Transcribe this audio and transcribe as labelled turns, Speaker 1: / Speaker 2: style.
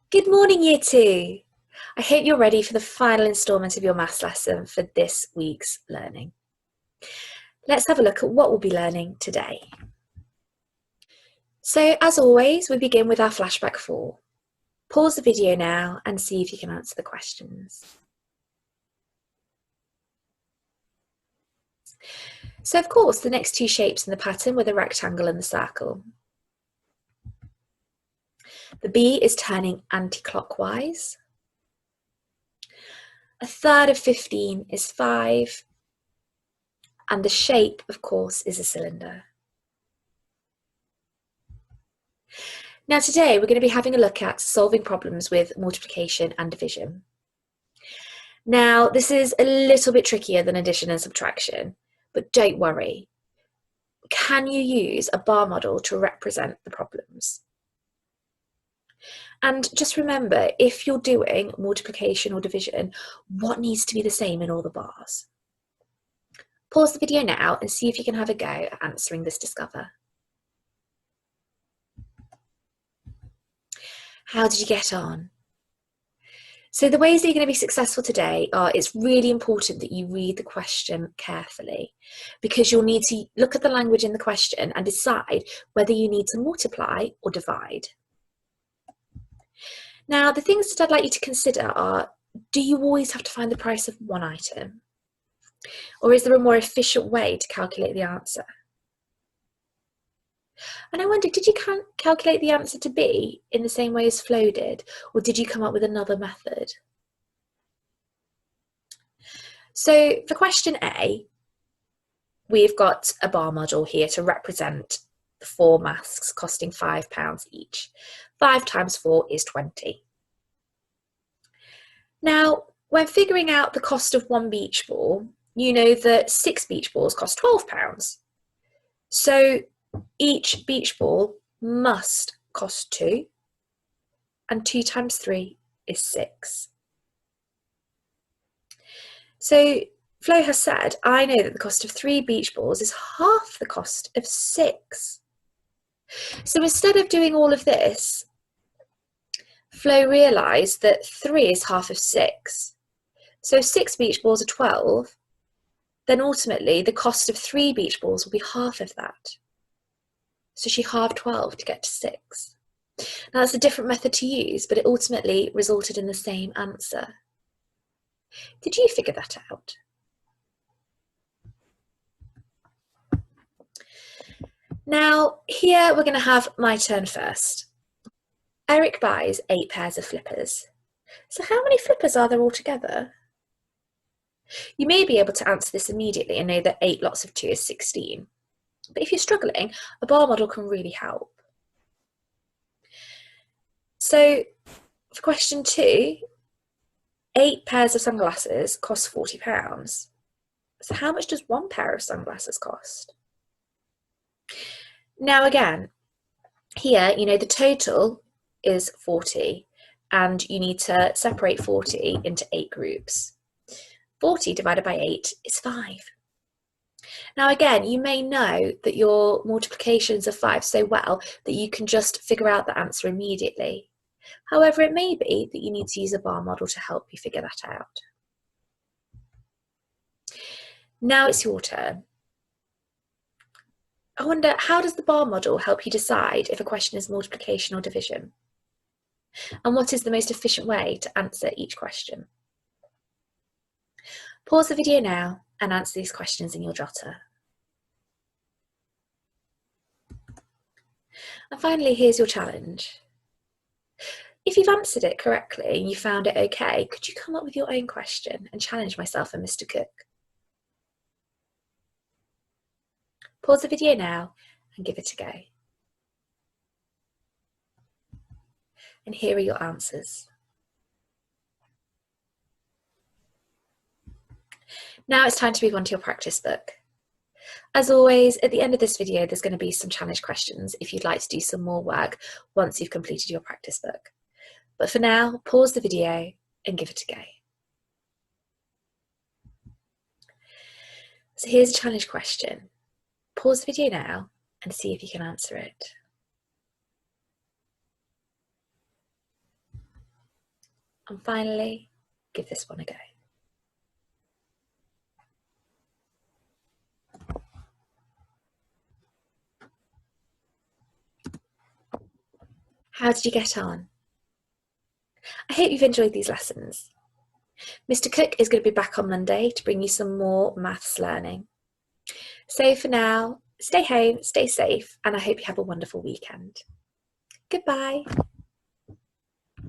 Speaker 1: Good morning, Year 2. I hope you're ready for the final instalment of your maths lesson for this week's learning. Let's have a look at what we'll be learning today. So, as always, we begin with our flashback 4. Pause the video now and see if you can answer the questions. So, of course, the next two shapes in the pattern were the rectangle and the circle. The bee is turning anti-clockwise. A third of 15 is 5. And the shape, of course, is a cylinder. Now today we're going to be having a look at solving problems with multiplication and division. Now this is a little bit trickier than addition and subtraction, but don't worry. Can you use a bar model to represent the problems? And just remember, if you're doing multiplication or division, what needs to be the same in all the bars? Pause the video now and see if you can have a go at answering this discover. How did you get on? So the ways that you're going to be successful today are, it's really important that you read the question carefully, because you'll need to look at the language in the question and decide whether you need to multiply or divide. Now, the things that I'd like you to consider are, do you always have to find the price of one item? Or is there a more efficient way to calculate the answer? And I wonder, did you calculate the answer to B in the same way as Flo did, or did you come up with another method? So for question A, we've got a bar model here to represent the 4 masks costing £5 each. 5 times 4 is 20. Now, when figuring out the cost of one beach ball, you know that 6 beach balls cost £12. So each beach ball must cost 2, and 2 times 3 is 6. So Flo has said, I know that the cost of 3 beach balls is half the cost of 6. So instead of doing all of this, Flo realised that 3 is half of 6. So 6 beach balls are 12, then ultimately the cost of 3 beach balls will be half of that. So she halved 12 to get to 6. Now that's a different method to use, but it ultimately resulted in the same answer. Did you figure that out? Now here we're going to have my turn first. Eric buys 8 pairs of flippers. So how many flippers are there altogether? You may be able to answer this immediately and know that 8 lots of 2 is 16. But if you're struggling, a bar model can really help. So for question 2, 8 pairs of sunglasses cost £40. So how much does 1 pair of sunglasses cost? Now again, here, you know, the total is 40 and you need to separate 40 into 8 groups. 40 divided by 8 is 5. Now again, you may know that your multiplications of 5 so well that you can just figure out the answer immediately. However, it may be that you need to use a bar model to help you figure that out. Now it's your turn. I wonder, how does the bar model help you decide if a question is multiplication or division? And what is the most efficient way to answer each question? Pause the video now and answer these questions in your jotter. And finally, here's your challenge. If you've answered it correctly and you found it okay, could you come up with your own question and challenge myself and Mr. Cook? Pause the video now and give it a go. And here are your answers. Now it's time to move on to your practice book. As always, at the end of this video, there's going to be some challenge questions if you'd like to do some more work once you've completed your practice book. But for now, pause the video and give it a go. So here's a challenge question. Pause the video now and see if you can answer it. And finally, give this one a go. How did you get on? I hope you've enjoyed these lessons. Mr. Cook is going to be back on Monday to bring you some more maths learning. So for now, stay home, stay safe, and I hope you have a wonderful weekend. Goodbye.